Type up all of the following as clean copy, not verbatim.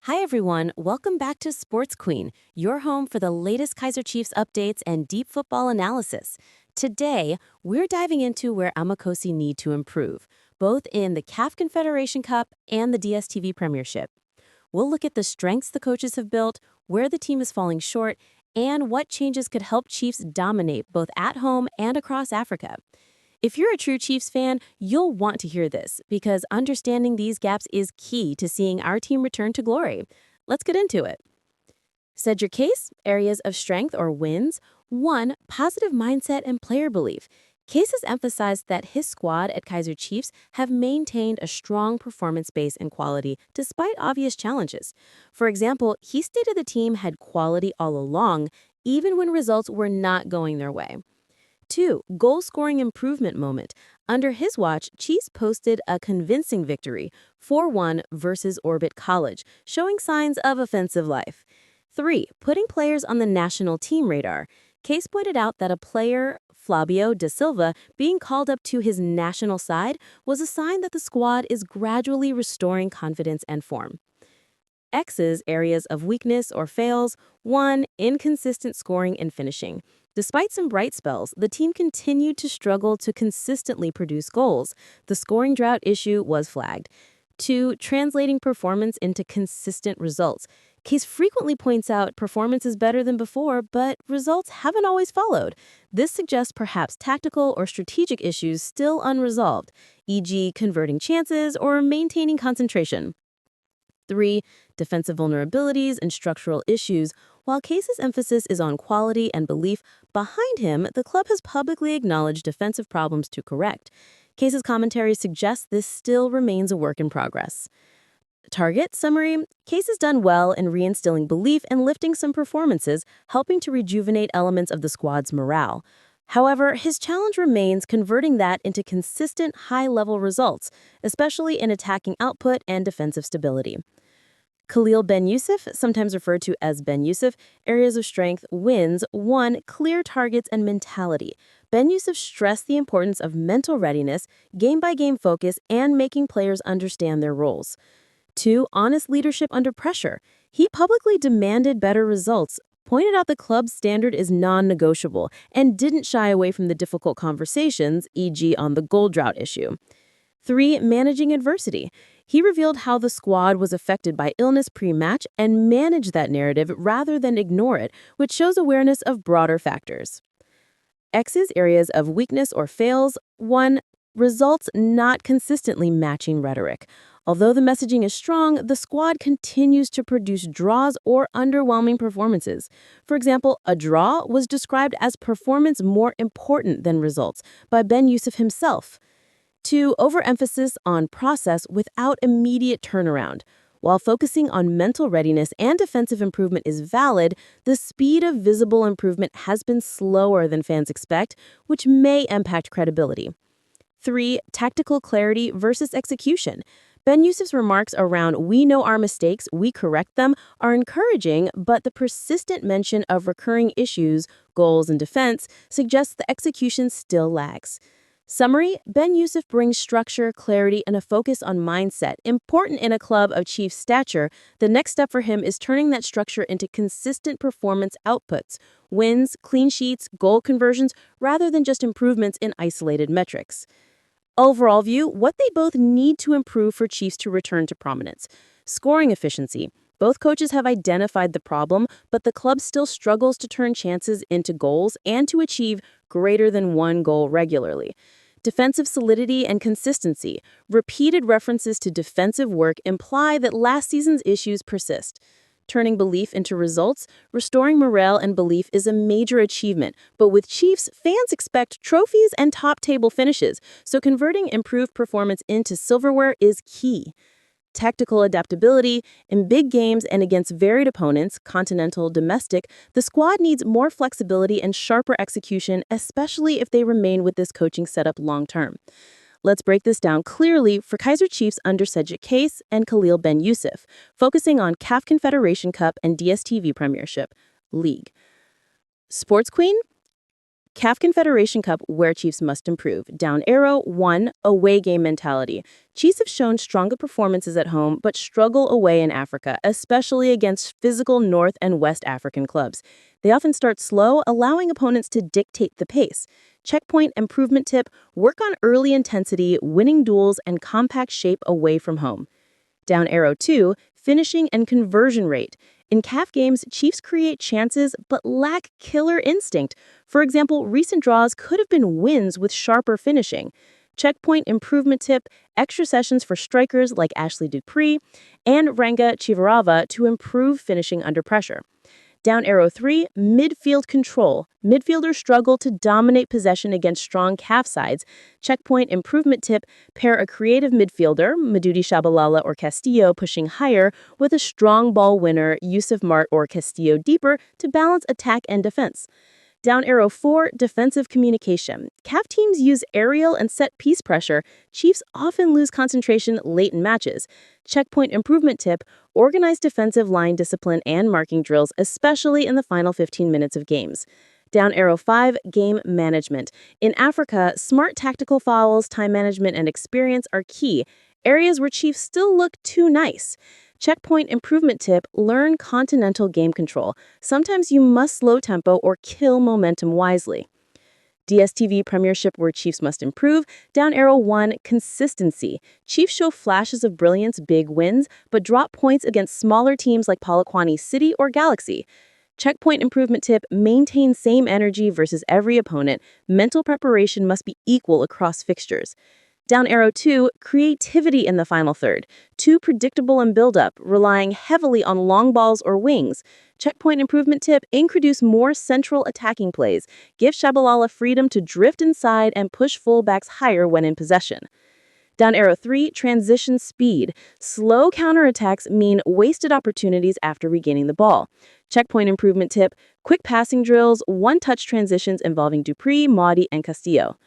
Hi, everyone. Welcome back to Sports Queen, your home for the latest Kaizer Chiefs updates and deep football analysis. Today, we're diving into where Amakosi need to improve, both in the CAF Confederation Cup and the DSTV Premiership. We'll look at the strengths the coaches have built, where the team is falling short, and what changes could help Chiefs dominate both at home and across Africa. If you're a true Chiefs fan, you'll want to hear this because understanding these gaps is key to seeing our team return to glory. Let's get into it. Said your case, areas of strength or wins. 1. Positive mindset and player belief. Case has emphasized that his squad at Kaizer Chiefs have maintained a strong performance base and quality despite obvious challenges. For example, he stated the team had quality all along, even when results were not going their way. 2. Goal-scoring improvement moment. Under his watch, Chiefs posted a convincing victory, 4-1 versus Orbit College, showing signs of offensive life. 3. Putting players on the national team radar. Case pointed out that a player, Flavio da Silva, being called up to his national side was a sign that the squad is gradually restoring confidence and form. X's areas of weakness or fails. 1. Inconsistent scoring and finishing. Despite some bright spells, the team continued to struggle to consistently produce goals. The scoring drought issue was flagged. 2. Translating performance into consistent results. Case frequently points out performance is better than before, but results haven't always followed. This suggests perhaps tactical or strategic issues still unresolved, e.g. converting chances or maintaining concentration. 3. Defensive vulnerabilities and structural issues. While Case's emphasis is on quality and belief, behind him, the club has publicly acknowledged defensive problems to correct. Case's commentary suggests this still remains a work in progress. Target summary. Case has done well in reinstilling belief and lifting some performances, helping to rejuvenate elements of the squad's morale. However, his challenge remains converting that into consistent high-level results, especially in attacking output and defensive stability. Ben Ysef, sometimes referred to as Ben Ysef, areas of strength, wins. 1. Clear targets and mentality. Ben Ysef stressed the importance of mental readiness, game-by-game focus, and making players understand their roles. 2. Honest leadership under pressure. He publicly demanded better results, pointed out the club's standard is non-negotiable, and didn't shy away from the difficult conversations, e.g. on the goal drought issue. 3. Managing adversity. He revealed how the squad was affected by illness pre-match and managed that narrative rather than ignore it, which shows awareness of broader factors. X's areas of weakness or fails. 1. Results not consistently matching rhetoric. Although the messaging is strong, the squad continues to produce draws or underwhelming performances. For example, a draw was described as performance more important than results by Ben Ysef himself. 2. Overemphasis on process without immediate turnaround. While focusing on mental readiness and defensive improvement is valid, the speed of visible improvement has been slower than fans expect, which may impact credibility. 3. Tactical clarity versus execution. Ben Ysef's remarks around "we know our mistakes, we correct them" are encouraging, but the persistent mention of recurring issues, goals, and defense suggests the execution still lags. Summary, Ben Ysef brings structure, clarity, and a focus on mindset, important in a club of Chiefs stature. The next step for him is turning that structure into consistent performance outputs, wins, clean sheets, goal conversions, rather than just improvements in isolated metrics. Overall view, what they both need to improve for Chiefs to return to prominence. Scoring efficiency. Both coaches have identified the problem, but the club still struggles to turn chances into goals and to achieve greater than one goal regularly. Defensive solidity and consistency. Repeated references to defensive work imply that last season's issues persist. Turning belief into results, restoring morale and belief is a major achievement, but with Chiefs, fans expect trophies and top-table finishes, so converting improved performance into silverware is key. Tactical adaptability. In big games and against varied opponents, continental, domestic, the squad needs more flexibility and sharper execution, especially if they remain with this coaching setup long-term. Let's break this down clearly for Kaizer Chiefs under Cedric Case and Ben Ysef, focusing on CAF Confederation Cup and DSTV Premiership League. Sports Queen? CAF Confederation Cup, where Chiefs must improve. Down arrow, 1, away game mentality. Chiefs have shown stronger performances at home, but struggle away in Africa, especially against physical North and West African clubs. They often start slow, allowing opponents to dictate the pace. Checkpoint improvement tip, work on early intensity, winning duels, and compact shape away from home. Down arrow 2, finishing and conversion rate. In CAF games, Chiefs create chances but lack killer instinct. For example, recent draws could have been wins with sharper finishing. Checkpoint improvement tip, extra sessions for strikers like Ashley Dupree and Ranga Chivarava to improve finishing under pressure. Down arrow 3, midfield control. Midfielders struggle to dominate possession against strong CAF sides. Checkpoint improvement tip, pair a creative midfielder, Madudi Shabalala or Castillo pushing higher, with a strong ball winner, Ysef Mart or Castillo deeper to balance attack and defense. Down arrow 4, defensive communication. CAF teams use aerial and set-piece pressure. Chiefs often lose concentration late in matches. Checkpoint improvement tip, organize defensive line discipline and marking drills, especially in the final 15 minutes of games. Down arrow 5, game management. In Africa, smart tactical fouls, time management, and experience are key, areas where Chiefs still look too nice. Checkpoint improvement tip, learn continental game control. Sometimes you must slow tempo or kill momentum wisely. DSTV Premiership, where Chiefs must improve. Down arrow 1, consistency. Chiefs show flashes of brilliance, big wins, but drop points against smaller teams like Polokwane City or Galaxy. Checkpoint improvement tip, maintain same energy versus every opponent. Mental preparation must be equal across fixtures. Down arrow 2, creativity in the final third. Too predictable in build-up, relying heavily on long balls or wings. Checkpoint improvement tip, introduce more central attacking plays. Give Shabalala freedom to drift inside and push fullbacks higher when in possession. Down arrow 3, transition speed. Slow counterattacks mean wasted opportunities after regaining the ball. Checkpoint improvement tip, quick passing drills, one-touch transitions involving Dupree, Maudie, and Castillo.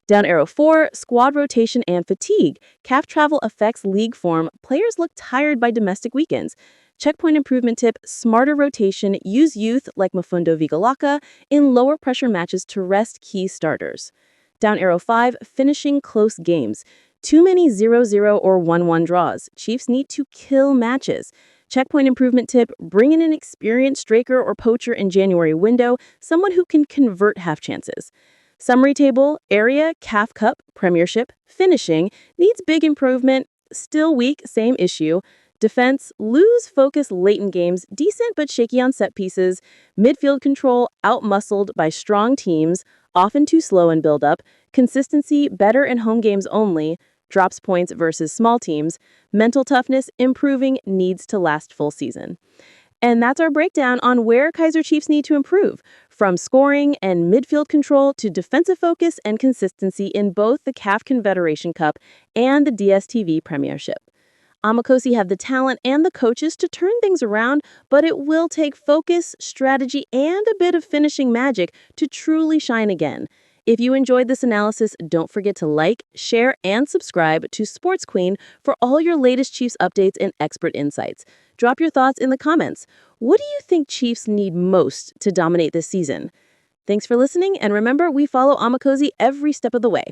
Down arrow 4, squad rotation and fatigue. CAF travel affects league form. Players look tired by domestic weekends. Checkpoint improvement tip, smarter rotation. Use youth like Mafundo Vigalaka in lower pressure matches to rest key starters. Down arrow 5, finishing close games. Too many 0-0 or 1-1 draws. Chiefs need to kill matches. Checkpoint improvement tip, bring in an experienced striker or poacher in January window, someone who can convert half chances. Summary table, area, CAF Cup, Premiership, finishing, needs big improvement, still weak, same issue. Defense, lose focus late in games, decent but shaky on set pieces. Midfield control, out-muscled by strong teams, often too slow in build-up. Consistency, better in home games only, drops points versus small teams. Mental toughness, improving, needs to last full season. And that's our breakdown on where Kaizer Chiefs need to improve, from scoring and midfield control to defensive focus and consistency in both the CAF Confederation Cup and the DSTV Premiership. Amakosi have the talent and the coaches to turn things around, but it will take focus, strategy, and a bit of finishing magic to truly shine again. If you enjoyed this analysis, don't forget to like, share, and subscribe to Sports Queen for all your latest Chiefs updates and expert insights. Drop your thoughts in the comments. What do you think Chiefs need most to dominate this season? Thanks for listening, and remember, we follow Amakosi every step of the way.